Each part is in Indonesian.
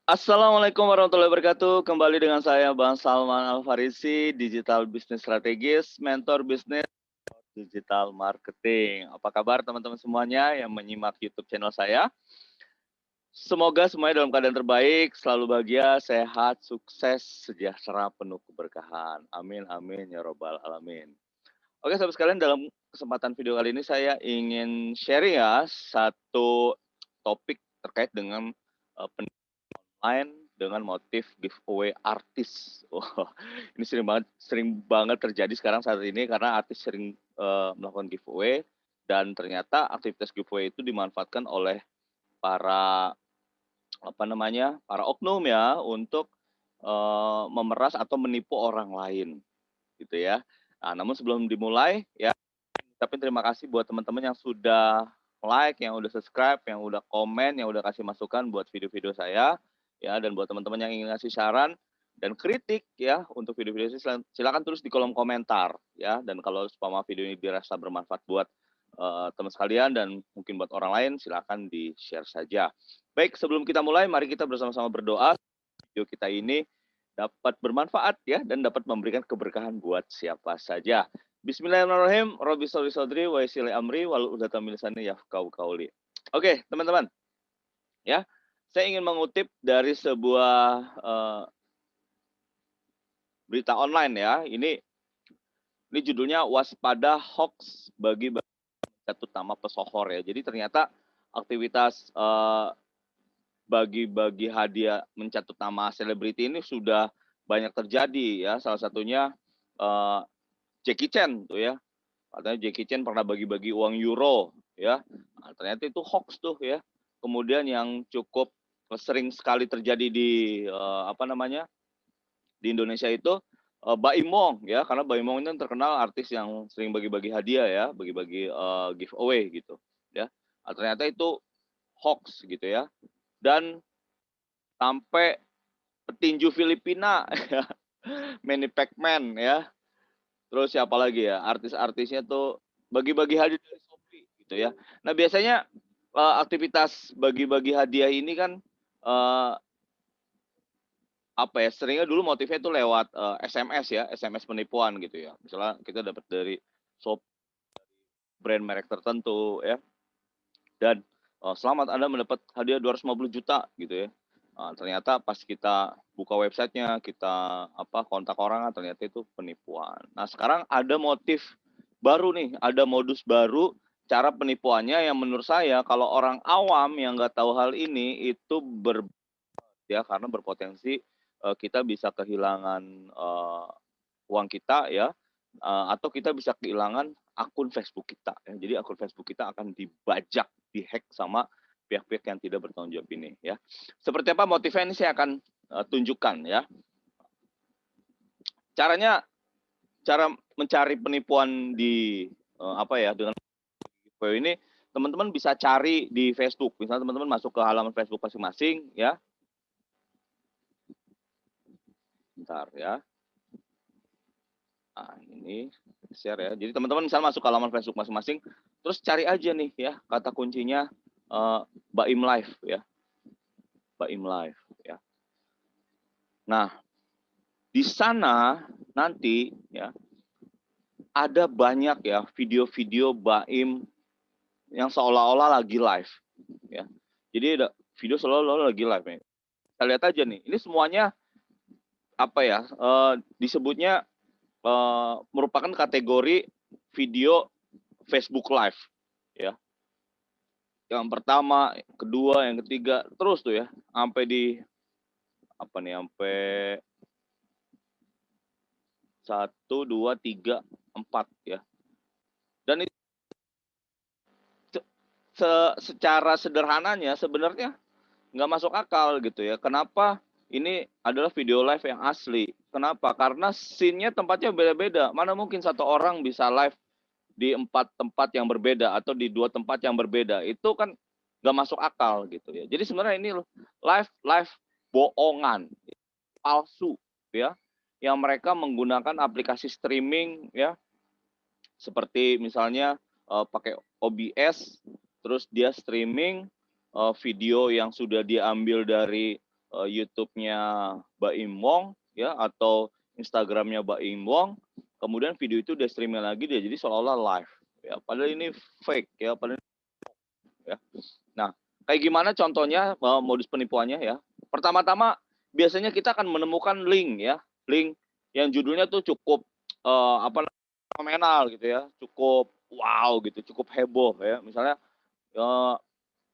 Assalamualaikum warahmatullahi wabarakatuh. Kembali dengan saya Bang Salman Al-Farisi, digital business strategis, mentor bisnis digital marketing. Apa kabar teman-teman semuanya yang menyimak YouTube channel saya? Semoga semuanya dalam keadaan terbaik, selalu bahagia, sehat, sukses, sejahtera, penuh keberkahan. Amin, amin, ya robbal alamin. Oke, sahabat sekalian, dalam kesempatan video kali ini saya ingin sharing ya satu topik terkait dengan online dengan motif giveaway artis. Wah, ini sering banget terjadi sekarang saat ini karena artis sering melakukan giveaway dan ternyata aktivitas giveaway itu dimanfaatkan oleh para para oknum ya untuk memeras atau menipu orang lain gitu ya. Nah, namun sebelum dimulai ya, tapi terima kasih buat teman-teman yang sudah like, yang udah subscribe, yang udah komen, yang udah kasih masukan buat video-video saya, ya. Dan buat teman-teman yang ingin ngasih saran dan kritik ya untuk video-video saya, silakan tulis di kolom komentar ya. Dan kalau umpama video ini dirasa bermanfaat buat teman sekalian dan mungkin buat orang lain, silakan di-share saja. Baik, sebelum kita mulai, mari kita bersama-sama berdoa video kita ini dapat bermanfaat ya dan dapat memberikan keberkahan buat siapa saja. Bismillahirrahmanirrahim. Robbi sholli sodri wa yassir li amri wahlul 'uqdatam min lisani yafqahu qauli. Oke, teman-teman, ya. Saya ingin mengutip dari sebuah berita online ya. Ini judulnya waspada hoax bagi utama pesohor ya. Jadi ternyata aktivitas bagi-bagi hadiah mencatut nama selebriti ini sudah banyak terjadi ya. Salah satunya Jackie Chan tuh ya. Katanya Jackie Chan pernah bagi-bagi uang euro ya. Nah, ternyata itu hoax tuh ya. Kemudian yang cukup sering sekali terjadi di di Indonesia itu Baim Wong ya, karena Baim Wong ini terkenal artis yang sering bagi-bagi hadiah ya, bagi-bagi giveaway gitu ya. Nah, ternyata itu hoax gitu ya. Dan sampai petinju Filipina ya, Manny Pacman ya. Terus siapa lagi ya? Artis-artisnya tuh bagi-bagi hadiah dari Shopee gitu ya. Nah, biasanya aktivitas bagi-bagi hadiah ini kan seringnya dulu motifnya itu lewat SMS ya, SMS penipuan gitu ya. Misalnya kita dapat dari Shopee, brand merek tertentu ya. Dan selamat Anda mendapat hadiah 250 juta gitu ya. Ternyata pas kita buka websitenya, kita kontak orang, ternyata itu penipuan. Nah, sekarang ada motif baru nih, ada modus baru cara penipuannya yang menurut saya kalau orang awam yang nggak tahu hal ini itu ya karena berpotensi kita bisa kehilangan uang kita ya, atau kita bisa kehilangan akun Facebook kita ya. Jadi akun Facebook kita akan dibajak, dihack sama pihak-pihak yang tidak bertanggung jawab ini ya. Seperti apa motifnya ini saya akan tunjukkan ya. Cara mencari penipuan di dengan giveaway ini, teman-teman bisa cari di Facebook. Misalnya teman-teman masuk ke halaman Facebook masing-masing ya. Bentar ya. Nah, ini share ya. Jadi teman-teman misalnya masuk ke halaman Facebook masing-masing, terus cari aja nih ya kata kuncinya Baim Live ya. Baim Live ya. Nah, di sana nanti ya ada banyak ya video-video Baim yang seolah-olah lagi live ya. Jadi ada video seolah-olah lagi live nih. Kita lihat aja nih. Ini semuanya disebutnya merupakan kategori video Facebook Live ya. Yang pertama, kedua, yang ketiga, terus tuh ya, sampai sampai 1, 2, 3, 4 ya. Dan itu secara sederhananya sebenarnya nggak masuk akal gitu ya. Kenapa ini adalah video live yang asli? Kenapa? Karena scene-nya tempatnya beda-beda. Mana mungkin satu orang bisa live di 4 tempat yang berbeda atau di 2 tempat yang berbeda. Itu kan nggak masuk akal gitu ya. Jadi sebenarnya ini live bohongan, palsu ya, yang mereka menggunakan aplikasi streaming ya, seperti misalnya pakai OBS, terus dia streaming video yang sudah diambil dari YouTube-nya Baim Wong ya, atau Instagram-nya Baim Wong, kemudian video itu dia streaming lagi, dia jadi seolah-olah live ya, padahal ini fake ya, padahal ya. Nah, kayak gimana contohnya modus penipuannya ya? Pertama-tama biasanya kita akan menemukan link ya, link yang judulnya tuh cukup fenomenal gitu ya, cukup wow gitu, cukup heboh ya. Misalnya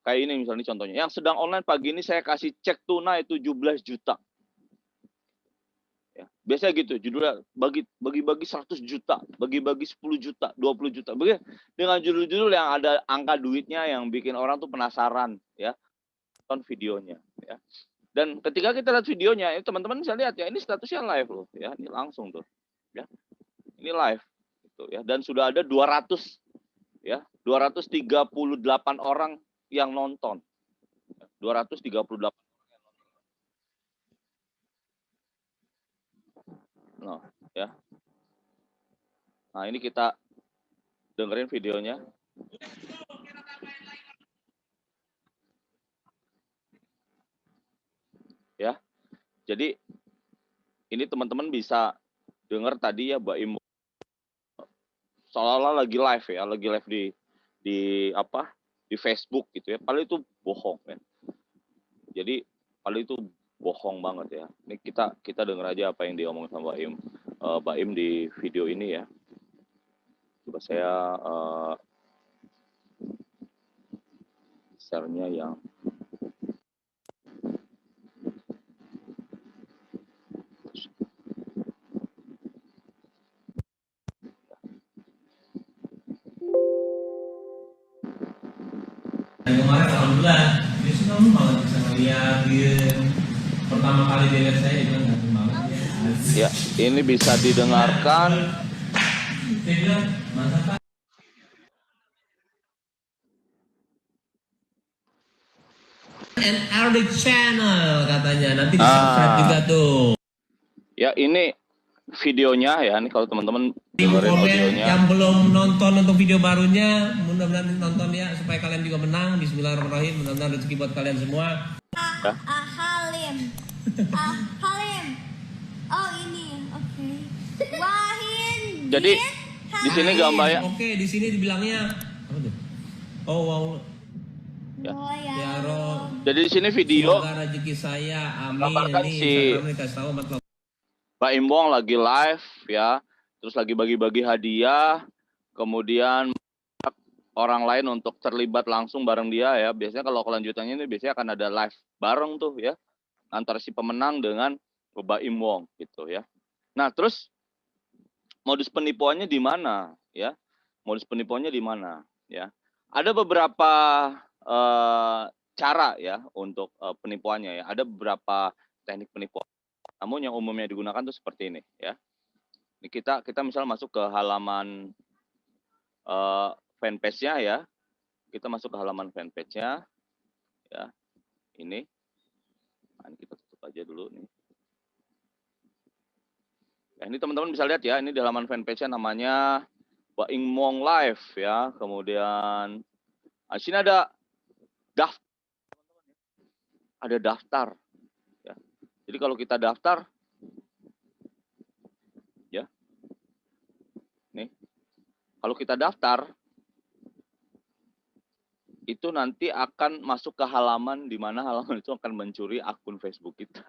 kayak ini misalnya contohnya, yang sedang online pagi ini saya kasih cek tunai 17 juta. Ya, biasanya gitu judulnya, bagi-bagi 100 juta, bagi-bagi 10 juta, 20 juta. Begitu dengan judul-judul yang ada angka duitnya yang bikin orang tuh penasaran ya, nonton videonya ya. Dan ketika kita lihat videonya, teman-teman bisa lihat ya, ini statusnya live loh ya, ini langsung tuh ya. Ini live gitu ya, dan sudah ada 200 ya, 238 orang yang nonton. 238. Nah, ya. Nah, ini kita dengerin videonya. Ya. Jadi ini teman-teman bisa dengar tadi ya, Baim seolah-olah lagi live ya, lagi live di Facebook gitu ya. Padahal itu bohong kan. Jadi padahal itu bohong banget ya. Ini kita dengar aja apa yang diomongin sama Baim di video ini ya. Coba saya share-nya yang kemarin alhamdulillah dia senang banget bisa ngeliat dia pertama kali dia lihat saya dia bilang banget ya. Ini bisa didengarkan. Dia bilang mantap Pak. NRD Channel katanya, nanti di subscribe juga tuh Ya, ini videonya ya, ini kalau teman-teman dengerin komen audionya. yang belum nonton untuk video barunya, mudah-mudahan nonton ya supaya kalian juga menang. Bismillahirrahmanirrahim, mudah-mudahan rezeki buat kalian semua Ya. Halim. Halim. Oh ini, oke. Wahin. Jadi di sini gambarnya. Oke, di sini dibilangnya apa tuh? Oh wow. Ya. Ya Rob. Jadi di sini video semoga rezeki saya, amin. gambarkan Ini si Instagram nih kasih tahu Pak Imbong lagi live ya, terus lagi bagi-bagi hadiah, kemudian orang lain untuk terlibat langsung bareng dia ya. Biasanya kalau kelanjutannya ini biasanya akan ada live bareng tuh ya, antara si pemenang dengan Mbak Im Wong gitu ya. Nah, terus modus penipuannya di mana ya? Modus penipuannya di mana ya? Ada beberapa cara ya untuk penipuannya ya. Ada beberapa teknik penipuan. Namun yang umumnya digunakan tuh seperti ini ya. Ini kita misal masuk ke halaman fanpage-nya ya. Kita masuk ke halaman fanpage-nya ya. Ini. Nah, kita tutup aja dulu nih. Ya, ini teman-teman bisa lihat ya, ini di halaman fanpage-nya namanya Baim Wong Live ya. Kemudian di sini ada daftar ya. Jadi kalau kita daftar ya. Nih. Kalau kita daftar itu nanti akan masuk ke halaman di mana halaman itu akan mencuri akun Facebook kita.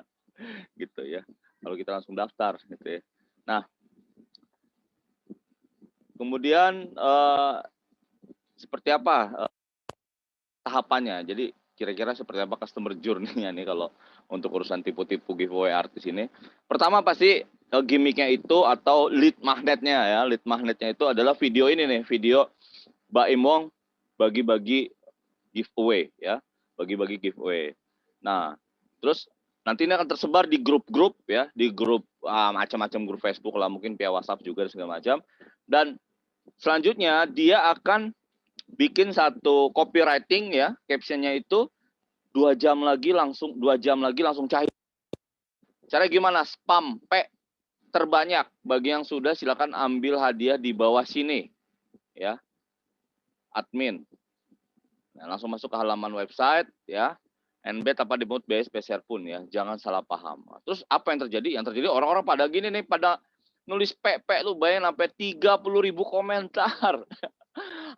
Gitu ya. Kalau kita langsung daftar gitu ya. Nah, kemudian seperti apa tahapannya? Jadi kira-kira seperti apa customer journey-nya nih kalau untuk urusan tipu-tipu giveaway artis ini? Pertama pasti gimmicknya itu atau lead magnetnya ya. Lead magnetnya itu adalah video ini nih, video Baim Wong bagi-bagi giveaway ya, bagi-bagi giveaway. Nah, terus nanti ini akan tersebar di grup-grup ya, di grup macam-macam grup Facebook lah, mungkin via WhatsApp juga dan segala macam. Dan selanjutnya dia akan bikin satu copywriting ya, captionnya itu 2 jam lagi langsung cair. Cara gimana? Spam P terbanyak. Bagi yang sudah silakan ambil hadiah di bawah sini ya. Admin. Nah, langsung masuk ke halaman website ya. NB tanpa dimut biaya spesial pun ya, jangan salah paham. Terus apa yang terjadi? Yang terjadi orang-orang pada gini nih, pada nulis PP lu bayangin sampai 30.000 komentar.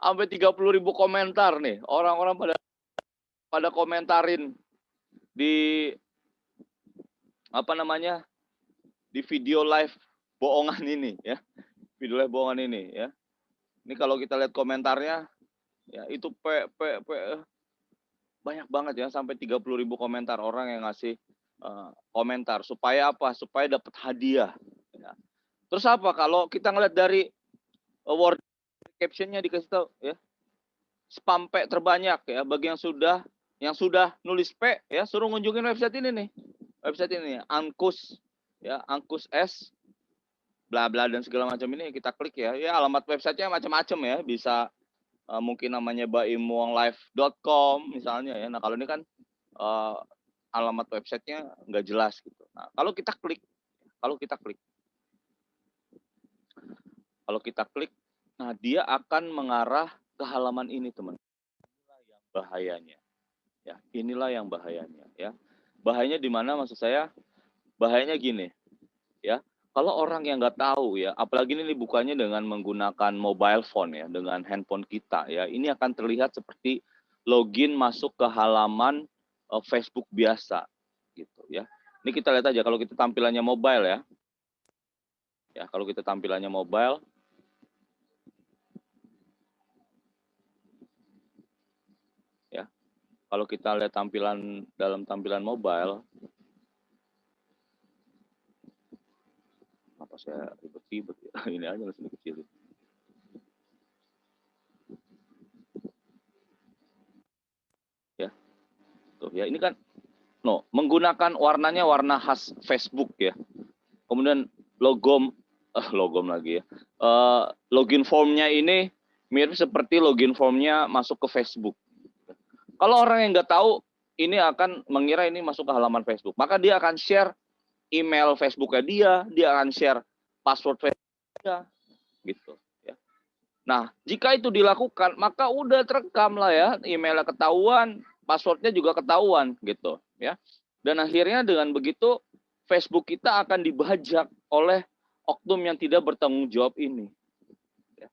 Sampai 30.000 komentar nih. Orang-orang pada komentarin di apa namanya? Di video live bohongan ini ya. Video live bohongan ini ya. Ini kalau kita lihat komentarnya ya itu banyak banget ya, sampai 30.000 komentar orang yang ngasih komentar supaya apa? Supaya dapat hadiah ya. Terus apa kalau kita ngeliat dari word captionnya dikasih tahu ya, spam P terbanyak ya bagi yang sudah nulis P ya, suruh ngunjungin website ini nih. Website ini Ankus ya, Ankus S bla bla dan segala macam ini kita klik ya. Ya alamat websitenya macam-macam ya, bisa mungkin namanya baimuanglive.com misalnya ya. Nah, kalau ini kan alamat websitenya nggak jelas gitu. Nah, kalau kita klik nah dia akan mengarah ke halaman ini, teman. Inilah yang bahayanya. Ya, inilah yang bahayanya ya. Bahayanya di mana maksud saya? Bahayanya gini, ya. Kalau orang yang nggak tahu ya, apalagi ini bukannya dengan menggunakan mobile phone ya, dengan handphone kita ya, ini akan terlihat seperti login masuk ke halaman Facebook biasa gitu ya. Ini kita lihat aja kalau kita tampilannya mobile ya. Ya, kalau kita tampilannya mobile ya. Kalau kita lihat tampilan dalam tampilan mobile, apa saya ribet-ribet ya. Ini aja langsung dikecilin. Ya. Tuh ya, ini kan menggunakan warnanya warna khas Facebook ya. Kemudian login lagi ya. Login formnya ini mirip seperti login formnya masuk ke Facebook. Kalau orang yang nggak tahu, ini akan mengira ini masuk ke halaman Facebook. Maka dia akan share email Facebooknya dia akan share password Facebook dia, gitu. Ya. Nah, jika itu dilakukan, maka udah terekam lah ya, emailnya ketahuan, passwordnya juga ketahuan, gitu. Ya. Dan akhirnya dengan begitu, Facebook kita akan dibajak oleh oknum yang tidak bertanggung jawab ini. Ya.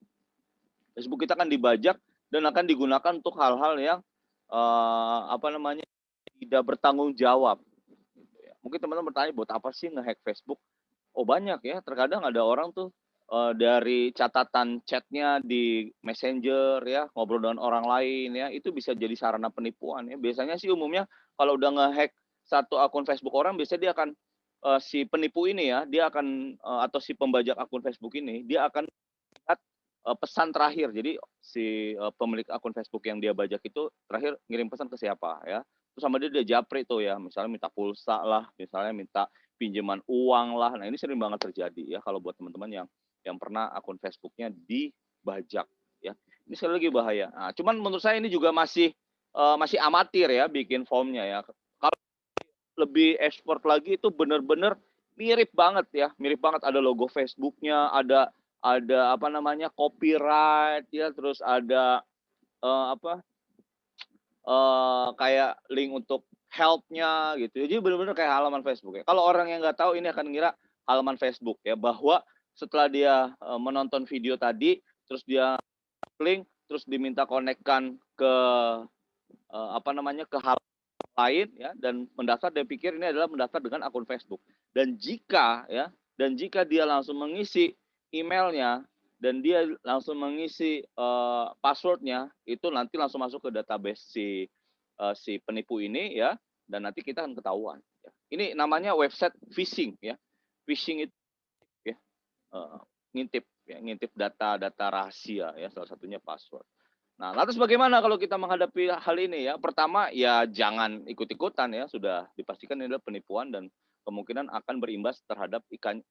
Facebook kita akan dibajak dan akan digunakan untuk hal-hal yang tidak bertanggung jawab. Mungkin teman-teman bertanya, buat apa sih nge-hack Facebook? Oh banyak ya, terkadang ada orang tuh dari catatan chatnya di Messenger ya, ngobrol dengan orang lain ya, itu bisa jadi sarana penipuan ya. Biasanya sih umumnya kalau udah nge-hack satu akun Facebook orang, biasanya dia akan si penipu ini ya, dia akan atau si pembajak akun Facebook ini, dia akan lihat pesan terakhir. Jadi si pemilik akun Facebook yang dia bajak itu terakhir ngirim pesan ke siapa ya. Terus sama dia japri tuh ya, misalnya minta pulsa lah, misalnya minta pinjaman uang lah. Nah, ini sering banget terjadi ya kalau buat teman-teman yang pernah akun Facebooknya dibajak ya. Ini sekali lagi bahaya. Nah, cuman menurut saya ini juga masih amatir ya bikin formnya ya. Kalau lebih expert lagi itu benar-benar mirip banget ya, mirip banget, ada logo Facebooknya, ada apa namanya copyright ya, terus ada kayak link untuk help-nya gitu. Jadi benar-benar kayak halaman Facebook ya. Kalau orang yang nggak tahu, ini akan ngira halaman Facebook ya, bahwa setelah dia menonton video tadi, terus dia link, terus diminta konekkan ke ke halaman lain ya, dan mendaftar, dia pikir ini adalah mendaftar dengan akun Facebook. Dan jika dia langsung mengisi emailnya dan dia langsung mengisi passwordnya, itu nanti langsung masuk ke database si penipu ini ya, dan nanti kita akan ketahuan. Ya. Ini namanya website phishing ya. Phishing itu ya ngintip data rahasia ya, salah satunya password. Nah, lantas bagaimana kalau kita menghadapi hal ini ya? Pertama, ya jangan ikut-ikutan ya, sudah dipastikan ini adalah penipuan dan kemungkinan akan berimbas terhadap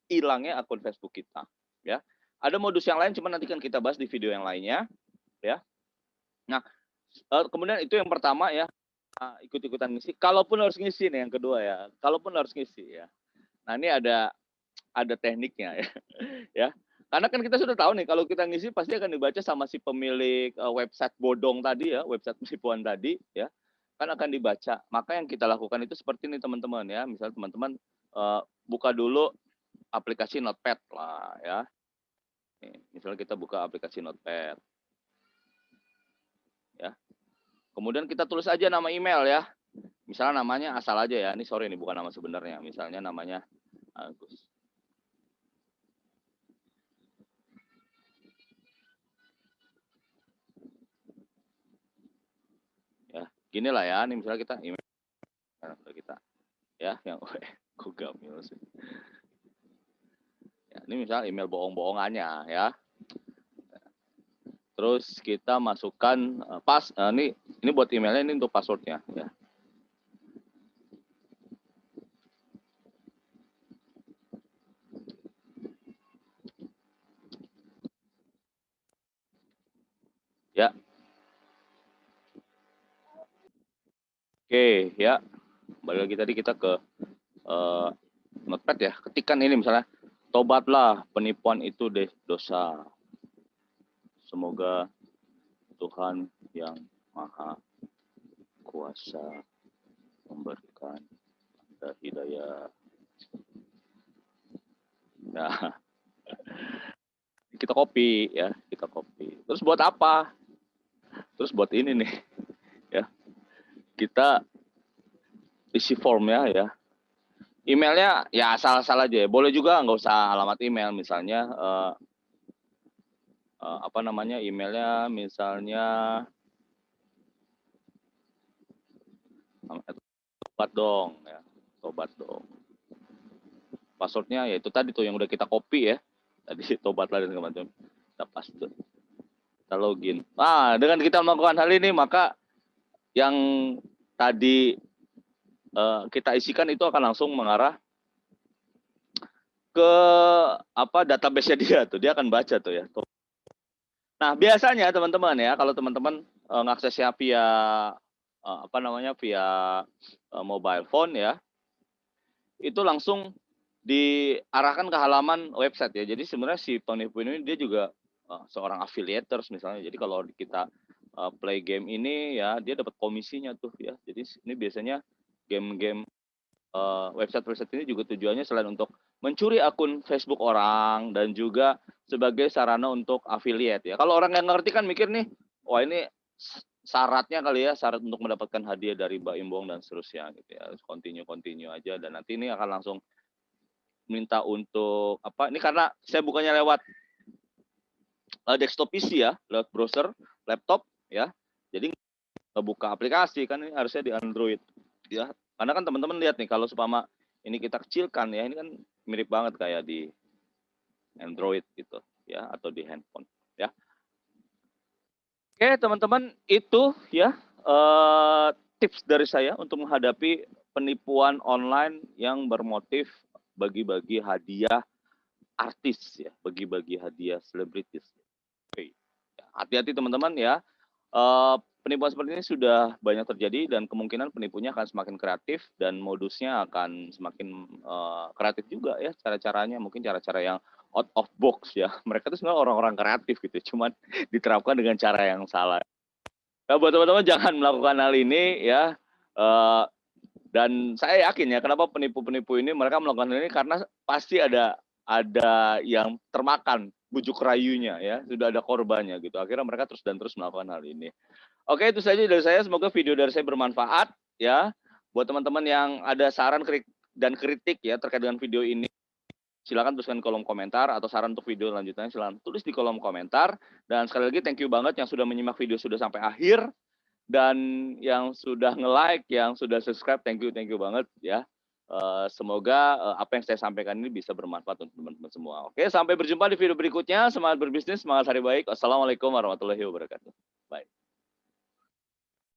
hilangnya akun Facebook kita ya. Ada modus yang lain, cuman nanti kan kita bahas di video yang lainnya ya. Nah, kemudian itu yang pertama ya, ikut-ikutan ngisi. Kalaupun harus ngisi nih yang kedua ya, kalaupun harus ngisi ya. Nah, ini ada tekniknya ya. Ya. Karena kan kita sudah tahu nih, kalau kita ngisi pasti akan dibaca sama si pemilik website bodong tadi ya, website penipuan tadi ya. kan akan dibaca. Maka yang kita lakukan itu seperti ini teman-teman ya. Misalnya teman-teman buka dulu aplikasi Notepad lah ya. Nih, misalnya kita buka aplikasi Notepad. Ya. Kemudian kita tulis aja nama email ya. Misalnya namanya asal aja ya. Ini sorry, ini bukan nama sebenarnya. Misalnya namanya Agus. Ya, gini lah ya. Ini misalnya kita email kita ya yang Google sih. Ya, ini misalnya email bohong-bohongannya ya. Terus kita masukkan ini buat emailnya, ini untuk passwordnya ya. Ya. Oke, ya. Balik lagi tadi kita ke Notepad ya. Ketikkan ini misalnya, tobatlah, penipuan itu dosa. Semoga Tuhan yang Maha Kuasa memberikan Anda hidayah. Nah, kita copy ya, kita copy. Terus buat apa? Terus buat ini nih, ya. Kita isi formnya ya. Emailnya ya asal-asal aja. Boleh juga nggak usah alamat email, misalnya apa namanya emailnya, misalnya tobat dong, ya. Tobat dong. Passwordnya ya itu tadi tuh yang udah kita copy ya. Tadi tobatlah dan macam. Kita paste. Kita login. Nah, dengan kita melakukan hal ini maka yang tadi kita isikan itu akan langsung mengarah ke database-nya dia tuh. Dia akan baca tuh ya. Nah, biasanya teman-teman ya, kalau teman-teman ngaksesnya via via mobile phone ya, itu langsung diarahkan ke halaman website ya. Jadi sebenarnya si penipu ini dia juga seorang affiliators misalnya. Jadi kalau kita play game ini ya, dia dapat komisinya tuh ya. Jadi ini biasanya game-game website-website ini juga tujuannya selain untuk mencuri akun Facebook orang dan juga sebagai sarana untuk affiliate ya. Kalau orang yang ngerti kan mikir nih, wah ini syaratnya kali ya, syarat untuk mendapatkan hadiah dari Mbak Imbong dan seterusnya gitu ya. Continue aja dan nanti ini akan langsung minta untuk ini karena saya bukannya lewat desktop PC ya, lewat browser laptop ya. Jadi buka aplikasi kan ini harusnya di Android ya. Karena kan teman-teman lihat nih, kalau supama ini kita kecilkan ya, ini kan mirip banget kayak di Android gitu ya, atau di handphone ya. Oke teman-teman, itu ya tips dari saya untuk menghadapi penipuan online yang bermotif bagi-bagi hadiah artis ya, bagi-bagi hadiah selebritis. Oke, hati-hati teman-teman ya. Penipuan seperti ini sudah banyak terjadi dan kemungkinan penipunya akan semakin kreatif dan modusnya akan semakin kreatif juga ya, cara-caranya mungkin cara-cara yang out of box ya. Mereka itu sebenarnya orang-orang kreatif gitu, cuman diterapkan dengan cara yang salah. Nah, buat teman-teman jangan melakukan hal ini ya. Dan saya yakin ya, kenapa penipu-penipu ini mereka melakukan hal ini, karena pasti ada yang termakan bujuk rayunya ya, sudah ada korbannya gitu. Akhirnya mereka terus melakukan hal ini. Oke, itu saja dari saya. Semoga video dari saya bermanfaat ya. Buat teman-teman yang ada saran dan kritik ya terkait dengan video ini, silakan tuliskan di kolom komentar, atau saran untuk video lanjutannya silakan tulis di kolom komentar. Dan sekali lagi thank you banget yang sudah menyimak video sudah sampai akhir, dan yang sudah nge-like, yang sudah subscribe, thank you banget ya. Semoga apa yang saya sampaikan ini bisa bermanfaat untuk teman-teman semua. Oke, sampai berjumpa di video berikutnya. Semangat berbisnis, semangat hari baik. Wassalamualaikum warahmatullahi wabarakatuh. Bye.